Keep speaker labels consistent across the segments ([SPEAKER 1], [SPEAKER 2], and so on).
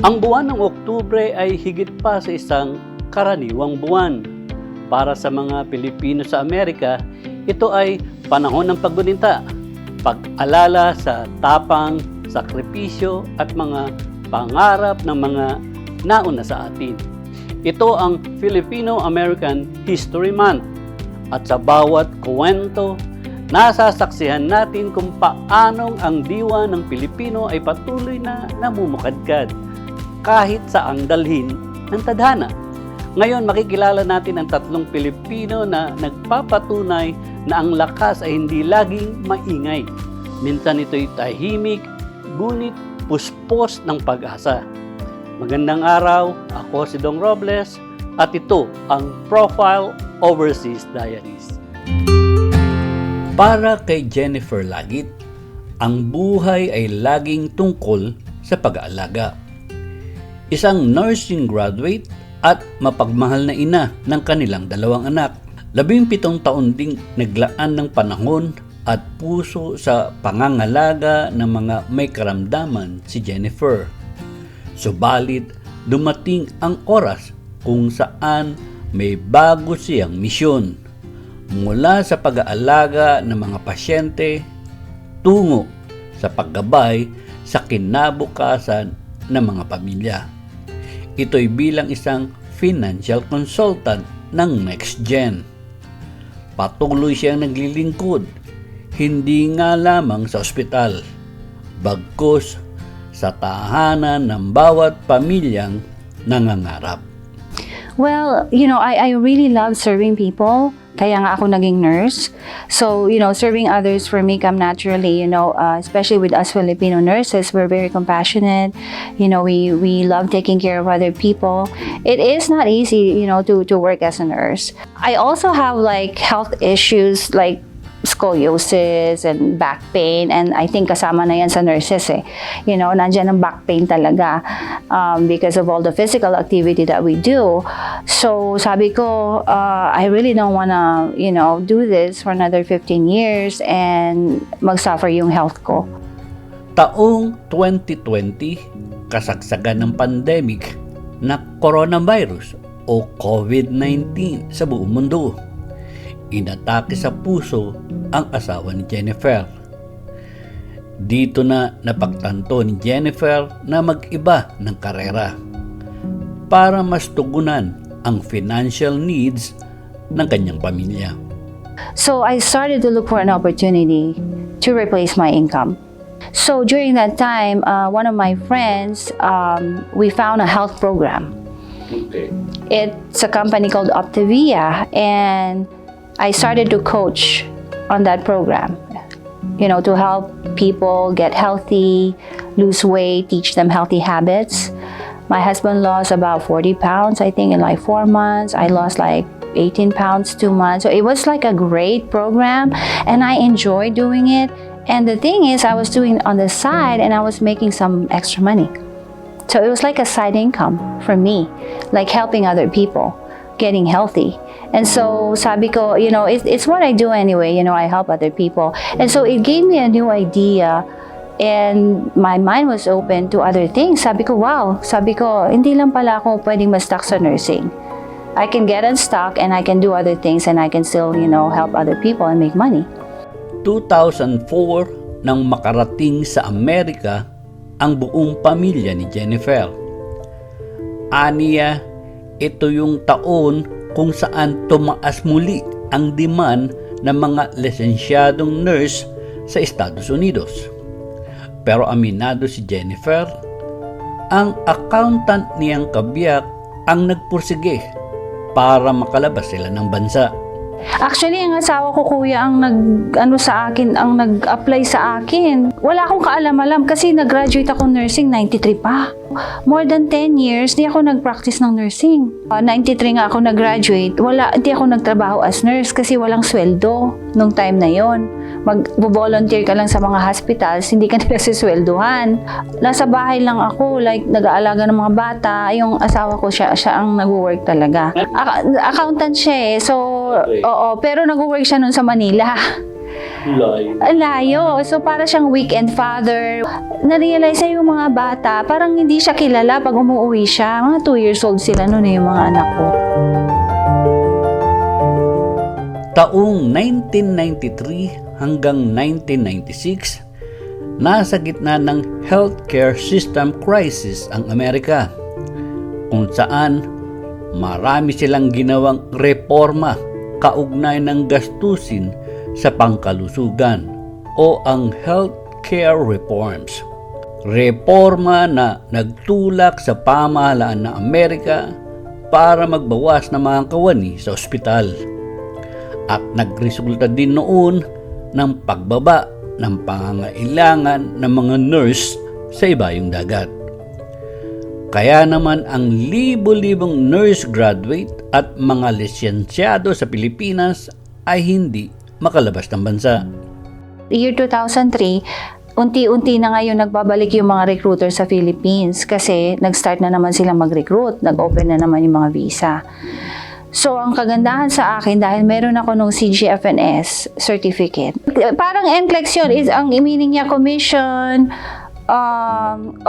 [SPEAKER 1] Ang buwan ng Oktubre ay higit pa sa isang karaniwang buwan. Para sa mga Pilipino sa Amerika, ito ay panahon ng paggunita, pag-alala sa tapang, sakripisyo at mga pangarap ng mga nauna sa atin. Ito ang Filipino-American History Month at sa bawat kwento, nasasaksihan natin kung paanong ang diwa ng Pilipino ay patuloy na namumukadkad kahit sa ang dalhin ng tadhana. Ngayon, makikilala natin ang tatlong Pilipino na nagpapatunay na ang lakas ay hindi laging maingay. Minsan ito'y tahimik, ngunit puspos ng pag-asa. Magandang araw, ako si Dong Robles at ito ang Profile Overseas Diaries. Para kay Jennifer Lagit, ang buhay ay laging tungkol sa pag-aalaga. Isang nursing graduate at mapagmahal na ina ng kanilang dalawang anak. 17 taon ding naglaan ng panahon at puso sa pangangalaga ng mga may karamdaman si Jennifer. Subalit, dumating ang oras kung saan may bago siyang misyon. Mula sa pag-aalaga ng mga pasyente, tungo sa paggabay sa kinabukasan ng mga pamilya. Ito'y bilang isang financial consultant ng NextGen. Patuloy siyang naglilingkod, hindi nga lamang sa ospital, bagkus sa tahanan ng bawat pamilyang nangangarap.
[SPEAKER 2] Well, I really love serving people. Kaya nga ako naging nurse. So, serving others for me come naturally, especially with us Filipino nurses, we're very compassionate. We love taking care of other people. It is not easy, to work as a nurse. I also have health issues like scoliosis and back pain, and I think kasama na yan sa nurses nandiyan ang back pain talaga because of all the physical activity that we do. So sabi ko, I really don't wanna do this for another 15 years and magsuffer yung health ko.
[SPEAKER 1] Taong 2020, kasagsagan ng pandemic na coronavirus o COVID-19 sa buong mundo. Inatake sa puso ang asawa ni Jennifer. Dito na napagtanto ni Jennifer na mag-iba ng karera para mas tugunan ang financial needs ng kanyang pamilya.
[SPEAKER 2] So I started to look for an opportunity to replace my income. So during that time, one of my friends, we found a health program.
[SPEAKER 1] Okay.
[SPEAKER 2] It's a company called Optavia, and I started to coach on that program, to help people get healthy, lose weight, teach them healthy habits. My husband lost about 40 pounds, I think, in 4 months. I lost 18 pounds, 2 months. So it was a great program, and I enjoyed doing it. And the thing is, I was doing it on the side, and I was making some extra money. So it was like a side income for me, helping other people getting healthy. And so sabi ko, it's what I do anyway, I help other people. And so it gave me a new idea, and my mind was open to other things. Sabi ko, hindi lang pala ako pwedeng ma-stuck sa nursing. I can get unstuck and I can do other things, and I can still, help other people and make money.
[SPEAKER 1] 2004 nang makarating sa Amerika ang buong pamilya ni Jennifer. Aniya, ito yung taon kung saan tumaas muli ang demand ng mga lisensyadong nurse sa Estados Unidos. Pero aminado si Jennifer, ang accountant niyang kabiyak ang nagpursige para makalabas sila ng bansa.
[SPEAKER 2] Actually, ang asawa ko, kuya, ang nag-apply sa akin. Wala akong kaalam-alam kasi nag-graduate ako nursing 93 pa. More than 10 years, di ako nag-practice ng nursing. 93 nga ako nag-graduate, di ako nagtrabaho as nurse kasi walang sweldo nung time na yon. Mag-volunteer ka lang sa mga hospitals, hindi ka nila sisweldohan. Nasa bahay lang ako, nag-aalaga ng mga bata. Yung asawa ko, siya ang nag-work talaga. Accountant siya so, oo, pero nag-work siya nun sa Manila. Ang layo. So, para siyang weekend father. Na-realize niya yung mga bata, parang hindi siya kilala pag umuwi siya. Mga 2 years old sila noon yung mga anak ko.
[SPEAKER 1] Taong 1993 hanggang 1996, nasa gitna ng healthcare system crisis ang Amerika, kung saan marami silang ginawang reforma kaugnay ng gastusin sa pangkalusugan o ang healthcare reforms. Reforma na nagtulak sa pamahalaan ng Amerika para magbawas ng mga kawani sa ospital. At nagresulta din noon ng pagbaba ng pangangailangan ng mga nurse sa ibayong dagat. Kaya naman ang libo-libong nurse graduate at mga lisensyado sa Pilipinas ay hindi makalabas ng bansa.
[SPEAKER 2] Year 2003, unti-unti na ngayon nagbabalik yung mga recruiter sa Philippines kasi nag-start na naman silang mag-recruit, nag-open na naman yung mga visa. So, ang kagandahan sa akin, dahil meron ako nung CGFNS certificate, parang NCLEX yun, is ang meaning niya commission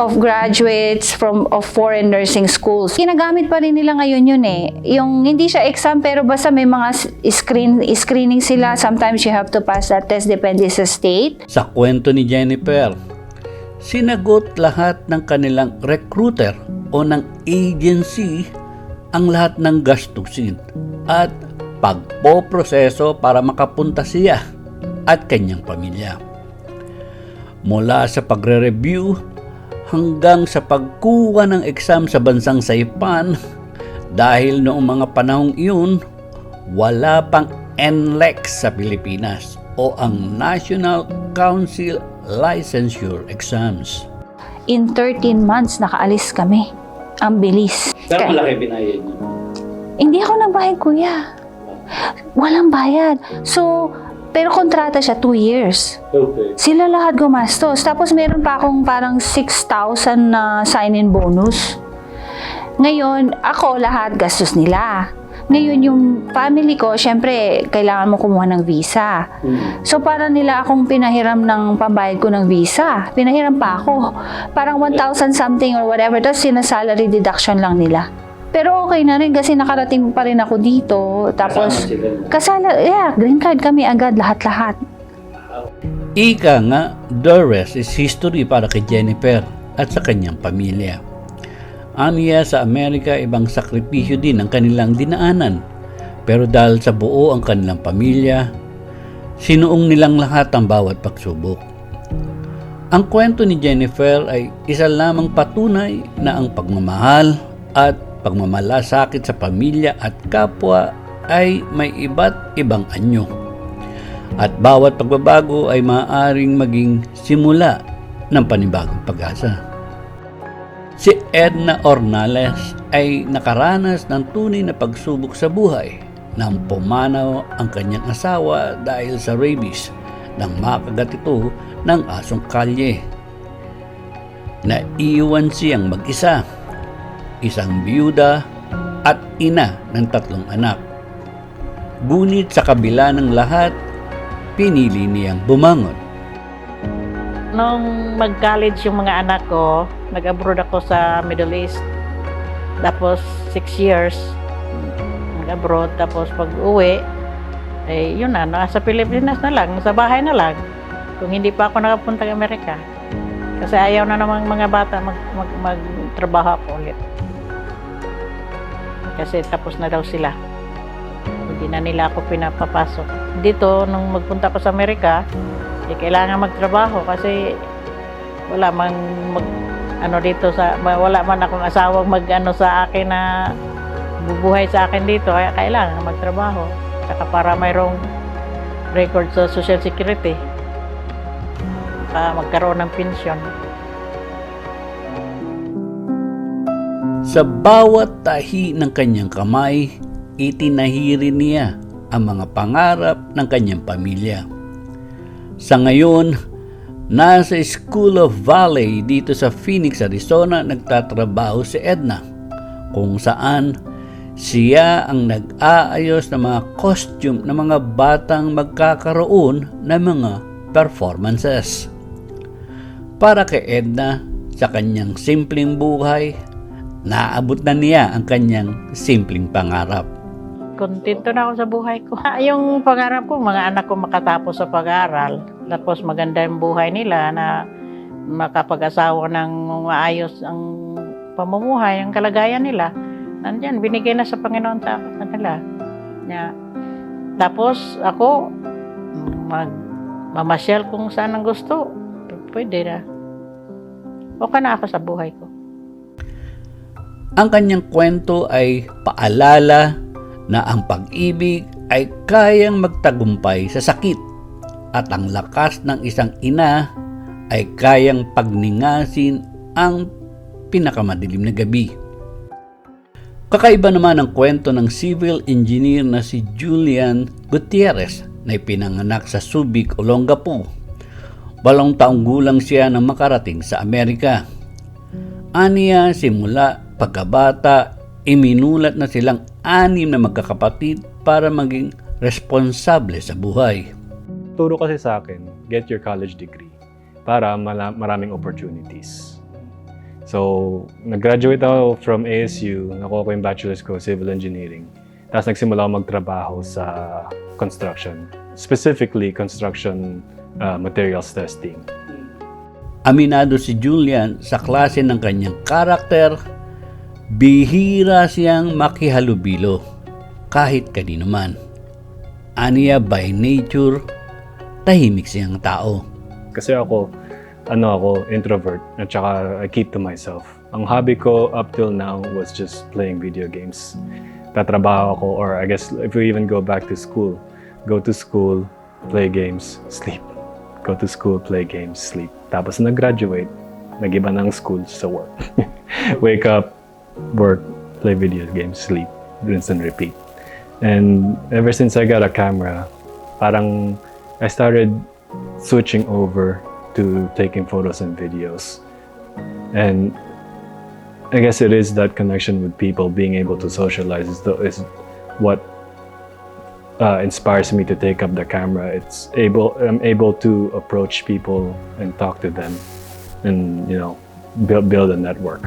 [SPEAKER 2] of graduates of foreign nursing schools. Ginagamit pa rin nila ngayon yun eh. Yung hindi siya exam, pero basta may mga screening sila. Sometimes you have to pass that test, depende sa state.
[SPEAKER 1] Sa kwento ni Jennifer, sinagot lahat ng kanilang recruiter o ng agency ang lahat ng gastusin at pagpoproseso para makapunta siya at kanyang pamilya. Mula sa pagre-review hanggang sa pagkuha ng exam sa bansang Saipan, dahil noong mga panahong iyon, wala pang NLEX sa Pilipinas o ang National Council Licensure Exams.
[SPEAKER 2] In 13 months, nakaalis kami. Ang bilis.
[SPEAKER 1] Pero malaki binayad niyo?
[SPEAKER 2] Hindi ako nagbayad, kuya. Walang bayad. So, pero kontrata siya 2 years.
[SPEAKER 1] Okay.
[SPEAKER 2] Sila lahat gumastos. Tapos meron pa akong parang 6,000 na sign-in bonus. Ngayon, ako lahat gastos nila. Ngayon, yung family ko, syempre, kailangan mo kumuha ng visa. So, para nila akong pinahiram ng pambayad ko ng visa. Pinahiram pa ako. Parang 1,000 something or whatever. Tapos, sina-salary deduction lang nila. Pero okay na rin kasi nakarating pa rin ako dito. Tapos, green card kami agad, lahat-lahat.
[SPEAKER 1] Ika nga, the rest is history para kay Jennifer at sa kanyang pamilya. Aniya sa Amerika, ibang sakripisyo din ang kanilang dinaanan. Pero dahil sa buo ang kanilang pamilya, sinuong nilang lahat ang bawat pagsubok. Ang kwento ni Jennifer ay isa lamang patunay na ang pagmamahal at pagmamalasakit sa pamilya at kapwa ay may iba't ibang anyo. At bawat pagbabago ay maaaring maging simula ng panibagong pag-asa. Si Edna Ornales ay nakaranas ng tunay na pagsubok sa buhay nang pumanaw ang kanyang asawa dahil sa rabies nang makagat ito ng asong kalye. Naiwan siyang mag-isa, isang biyuda at ina ng 3 anak. Ngunit sa kabila ng lahat, pinili niyang bumangon.
[SPEAKER 3] Nung mag-college yung mga anak ko, nag-abroad ako sa Middle East. Tapos 6 years nag-abroad. Tapos pag-uwi, yun na, nasa Pilipinas na lang, sa bahay na lang. Kung hindi pa ako nakapunta ng Amerika. Kasi ayaw na namang mga bata magtrabaho ako ulit. Kasi tapos na daw sila. Hindi na nila ako pinapapasok. Dito, nung magpunta ko sa Amerika, kailangan magtrabaho kasi wala man wala man akong asawang sa akin na bubuhay sa akin dito, kaya kailangan magtrabaho. Saka para mayroong record sa Social Security para magkaroon ng pensyon.
[SPEAKER 1] Sa bawat tahi ng kanyang kamay, itinahiri niya ang mga pangarap ng kanyang pamilya. Sa ngayon, nasa School of Valley dito sa Phoenix, Arizona, nagtatrabaho si Edna, kung saan Siya ang nag-aayos ng mga costume ng mga batang magkakaroon ng mga performances. Para kay Edna, sa kanyang simpleng buhay, naabot na niya ang kanyang simpleng pangarap.
[SPEAKER 3] Kontento na ako sa buhay ko. Yung pangarap ko, mga anak ko makatapos sa pag-aaral. Tapos maganda yung buhay nila na makapag-asawa ng maayos ang pamumuhay, ang kalagayan nila. Nandyan, binigay na sa Panginoon sa kanila. Tapos ako, mamasyal kung saan ang gusto. Pwede na. Okay na ako sa buhay ko.
[SPEAKER 1] Ang kanyang kwento ay paalala na ang pag-ibig ay kayang magtagumpay sa sakit at ang lakas ng isang ina ay kayang pagningasin ang pinakamadilim na gabi. Kakaiba naman ang kwento ng civil engineer na si Julian Gutierrez na ipinanganak sa Subic, Olongapo. 8 taong gulang siya nang makarating sa Amerika. Aniya, simula pagkabata, iminulat na silang 6 na magkakapatid para maging responsable sa buhay.
[SPEAKER 4] Turo kasi sa akin, get your college degree para maraming opportunities. So, nag-graduate ako from ASU, nakuha ko yung bachelor's ko, civil engineering. Tapos nagsimula ako magtrabaho sa construction, specifically construction materials testing.
[SPEAKER 1] Aminado si Julian sa klase ng kanyang karakter, bihira siyang makihalubilo kahit kanino man. Aniya by nature, tahimik siyang tao.
[SPEAKER 4] Kasi ako introvert at saka I keep to myself. Ang hobby ko up till now was just playing video games. Tatrabaho ako, or I guess if we even go back to school, go to school, play games, sleep. Go to school, play games, sleep. Tapos nag-graduate, nag-iba ng school sa work. Wake up, work, play video games, sleep, rinse and repeat. And ever since I got a camera, parang I started switching over to taking photos and videos. And I guess it is that connection with people, being able to socialize is what inspires me to take up the camera. I'm able to approach people and talk to them and, build a network.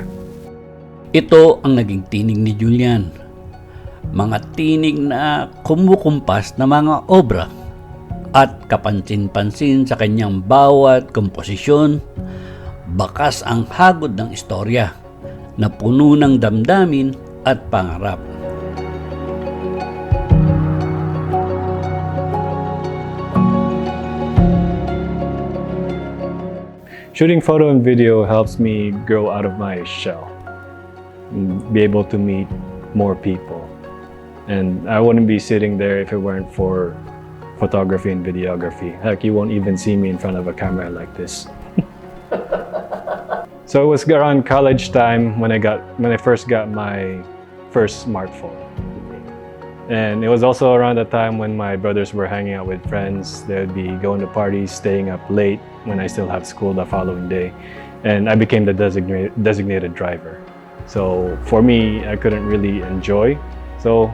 [SPEAKER 1] Ito ang naging tinig ni Julian. Mga tinig na kumukumpas na mga obra at kapansin-pansin sa kanyang bawat komposisyon, bakas ang hagod ng istorya na puno ng damdamin at pangarap.
[SPEAKER 4] Shooting photo and video helps me grow out of my shell, be able to meet more people. And I wouldn't be sitting there if it weren't for photography and videography. Heck, you won't even see me in front of a camera like this. So it was around college time when I first got my first smartphone. And it was also around the time when my brothers were hanging out with friends. They would be going to parties, staying up late when I still have school the following day. And I became the designated driver. So for me, I couldn't really enjoy. So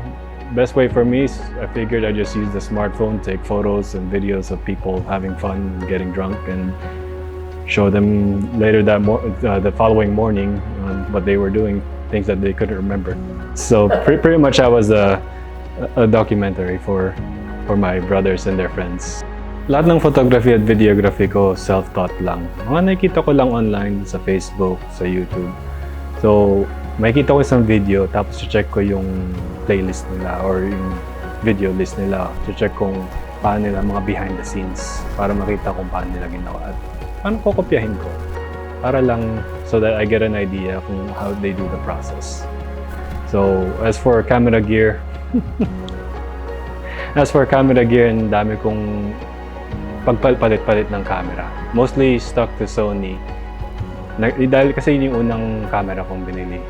[SPEAKER 4] best way for me is I figured I just use the smartphone, take photos and videos of people having fun, getting drunk, and show them later the following morning what they were doing, things that they couldn't remember. So pretty much I was a documentary for my brothers and their friends. Lahat ng photography at videography ko self-taught lang. Mga nakikita ko lang online sa Facebook, sa YouTube. So makikita ko isang video tapos check ko yung playlist nila or yung video list nila. Check kung paano nila mga behind the scenes para makita kung paano nila ginawa at paano ko kopyahin ko para lang so that I get an idea kung how they do the process. So as for camera gear, ang dami kong pagpalit-palit ng camera. Mostly stuck to Sony. Dahil kasi yun yung unang camera kong binili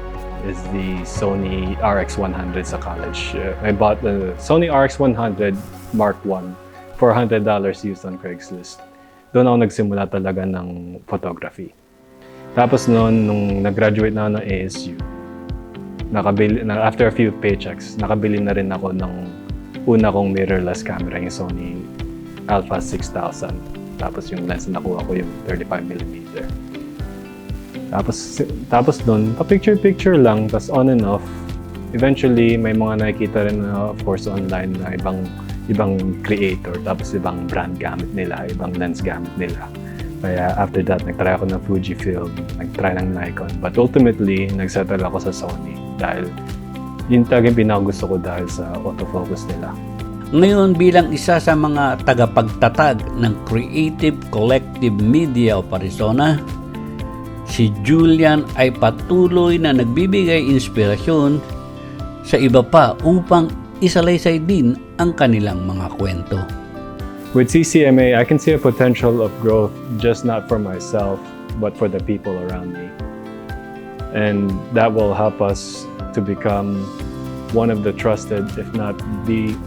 [SPEAKER 4] is the Sony RX100 sa college. I bought the Sony RX100 Mark I, $400 used on Craigslist. Doon ako nagsimula talaga ng photography. Tapos nung nag-graduate na ako ng ASU, after a few paychecks, nakabili na rin ako ng una kong mirrorless camera, yung Sony Alpha 6000. Tapos yung lens na nakuha ko yung 35mm. Tapos doon, pa-picture-picture lang, tapos on and off. Eventually, may mga nakikita rin na, of course, online na ibang creator, tapos ibang brand gamit nila, ibang lens gamit nila. Kaya after that, nag-try ako ng Fujifilm, nag-try ng Nikon. But ultimately, nag-settle ako sa Sony dahil yun talaga yung pinakagusto ko dahil sa autofocus nila.
[SPEAKER 1] Ngayon bilang isa sa mga tagapagtatag ng Creative Collective Media of Arizona, si Julian ay patuloy na nagbibigay inspirasyon sa iba pa upang isalaysay din ang kanilang mga kwento.
[SPEAKER 4] With CCMA, I can see a potential of growth just not for myself, but for the people around me. And that will help us to become one of the trusted, if not the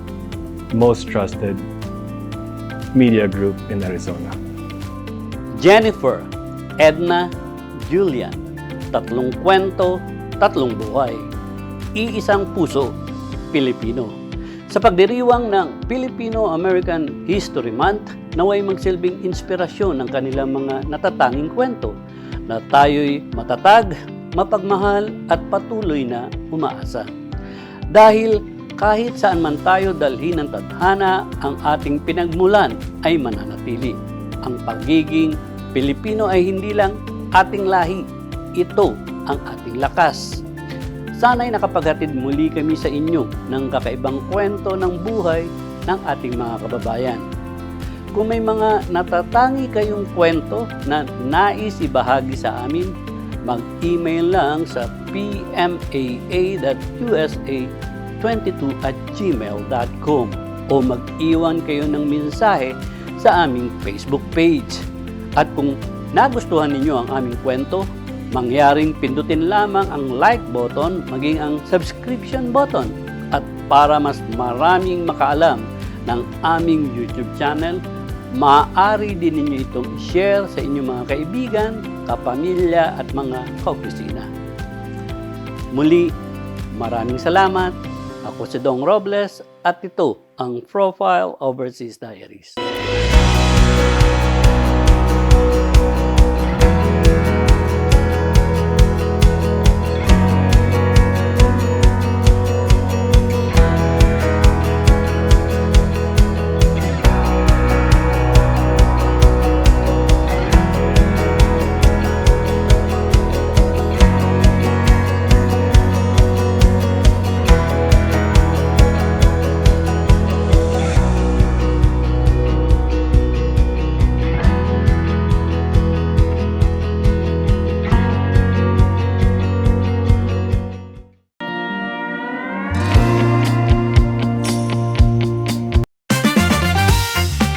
[SPEAKER 4] most trusted media group in Arizona.
[SPEAKER 1] Jennifer, Edna, Julian, 3 kwento, 3 buhay. Iisang puso, Pilipino. Sa pagdiriwang ng Filipino-American History Month, naway magsilbing inspirasyon ng kanilang mga natatanging kwento na tayo'y matatag, mapagmahal at patuloy na umaasa. Dahil kahit saan man tayo dalhin ng tadhana, ang ating pinagmulan ay mananatili. Ang pagiging Pilipino ay hindi lang ating lahi, ito ang ating lakas. Sana'y nakapaghatid muli kami sa inyo ng kakaibang kwento ng buhay ng ating mga kababayan. Kung may mga natatangi kayong kwento na nais ibahagi sa amin, mag-email lang sa pmaa.usa22@gmail.com o mag-iwan kayo ng mensahe sa aming Facebook page. At kung nagustuhan ninyo ang aming kwento, mangyaring pindutin lamang ang like button maging ang subscription button. At para mas maraming makaalam ng aming YouTube channel, maaari din ninyo itong share sa inyong mga kaibigan, kapamilya at mga kaopisina. Muli, maraming salamat. Ako si Dong Robles at ito ang Profile Overseas Diaries.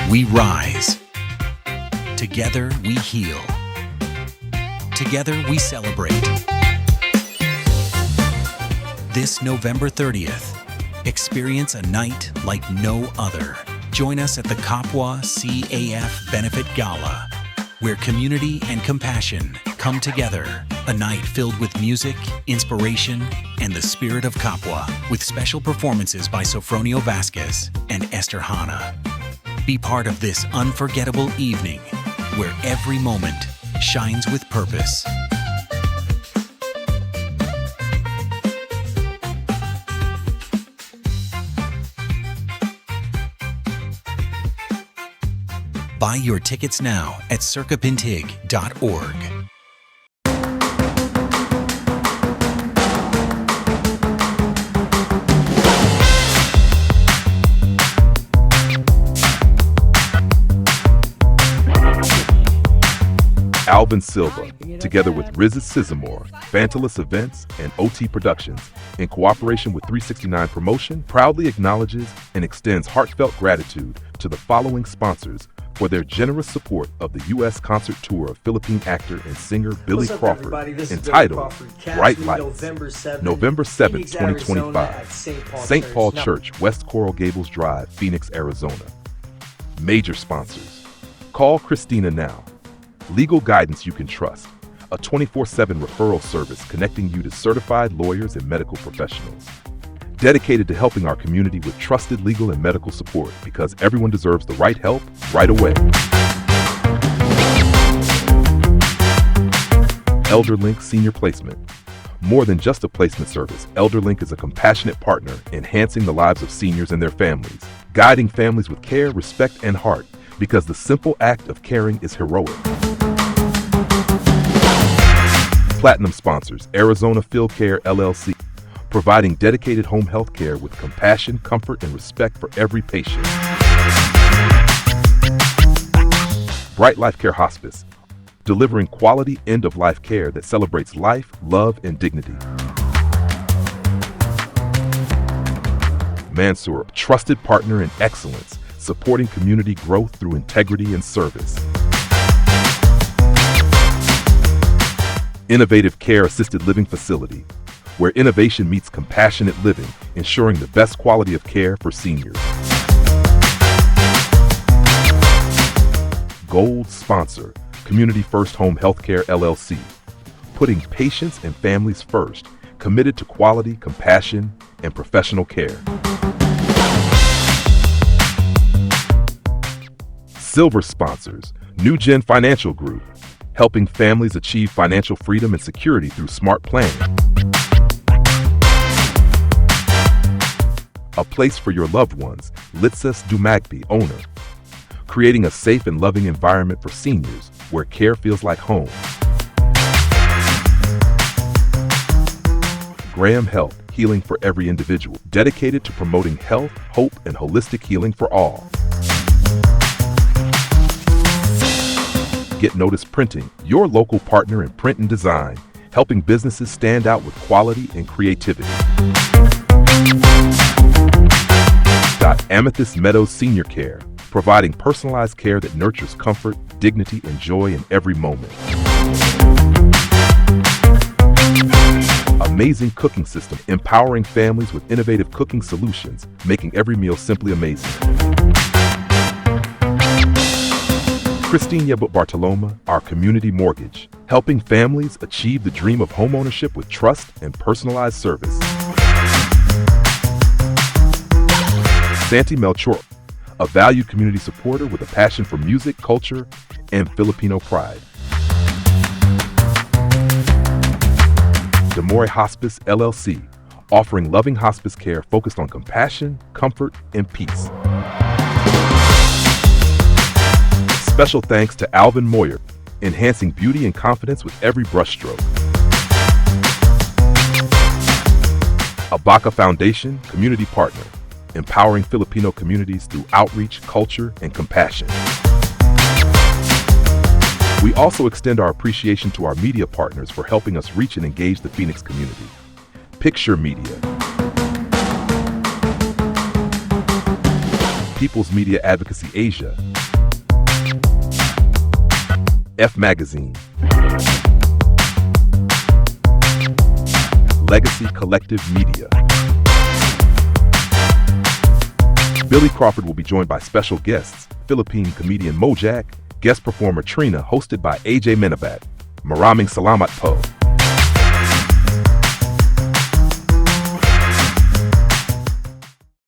[SPEAKER 5] We rise. Together we heal. Together we celebrate. This November 30th, experience a night like no other. Join us at the Kapwa CAF Benefit Gala, where community and compassion come together. A night filled with music, inspiration, and the spirit of Kapwa, with special performances by Sofronio Vasquez and Esther Hanna. Be part of this unforgettable evening where every moment shines with purpose. Buy your tickets now at circapintig.org.
[SPEAKER 6] Alvin Silva, together with Riz Sizamore, Fantalus Events, and OT Productions, in cooperation with 369 Promotion, proudly acknowledges and extends heartfelt gratitude to the following sponsors for their generous support of the U.S. concert tour of Philippine actor and singer Billy Crawford, entitled Bright Lights, November 7, 2025, St. Paul Church, West Coral Gables Drive, Phoenix, Arizona. Major sponsors: Call Christina now. Legal guidance you can trust. a 24/7 referral service connecting you to certified lawyers and medical professionals. Dedicated to helping our community with trusted legal and medical support because everyone deserves the right help right away. ElderLink Senior Placement. More than just a placement service, ElderLink is a compassionate partner enhancing the lives of seniors and their families, guiding families with care, respect, and heart because the simple act of caring is heroic. Platinum sponsors Arizona Field Care LLC, providing dedicated home health care with compassion, comfort, and respect for every patient. Bright Life Care Hospice, delivering quality end-of-life care that celebrates life, love, and dignity. Mansour, trusted partner in excellence, supporting community growth through integrity and service. Innovative Care Assisted Living Facility, where innovation meets compassionate living, ensuring the best quality of care for seniors. Gold sponsor, Community First Home Healthcare LLC, putting patients and families first, committed to quality, compassion, and professional care. Silver sponsors, New Gen Financial Group, helping families achieve financial freedom and security through smart planning. A place for your loved ones, Litsus Dumagby, owner, creating a safe and loving environment for seniors where care feels like home. Graham Health, healing for every individual, dedicated to promoting health, hope, and holistic healing for all. Get Notice Printing, your local partner in print and design, helping businesses stand out with quality and creativity. Amethyst Meadows Senior Care, providing personalized care that nurtures comfort, dignity, and joy in every moment. Amazing Cooking System, empowering families with innovative cooking solutions, making every meal simply amazing. Christine Yebut Bartoloma, our community mortgage, helping families achieve the dream of homeownership with trust and personalized service. Santi Melchor, a valued community supporter with a passion for music, culture, and Filipino pride. Demore Hospice LLC, offering loving hospice care focused on compassion, comfort, and peace. Special thanks to Alvin Moyer, enhancing beauty and confidence with every brushstroke. Abaca Foundation, community partner, empowering Filipino communities through outreach, culture, and compassion. We also extend our appreciation to our media partners for helping us reach and engage the Phoenix community. Picture Media, People's Media Advocacy Asia, F Magazine, Legacy Collective Media. Billy Crawford will be joined by special guests, Philippine comedian Mojack, guest performer Trina, hosted by AJ Menabat, Maraming Salamat Po.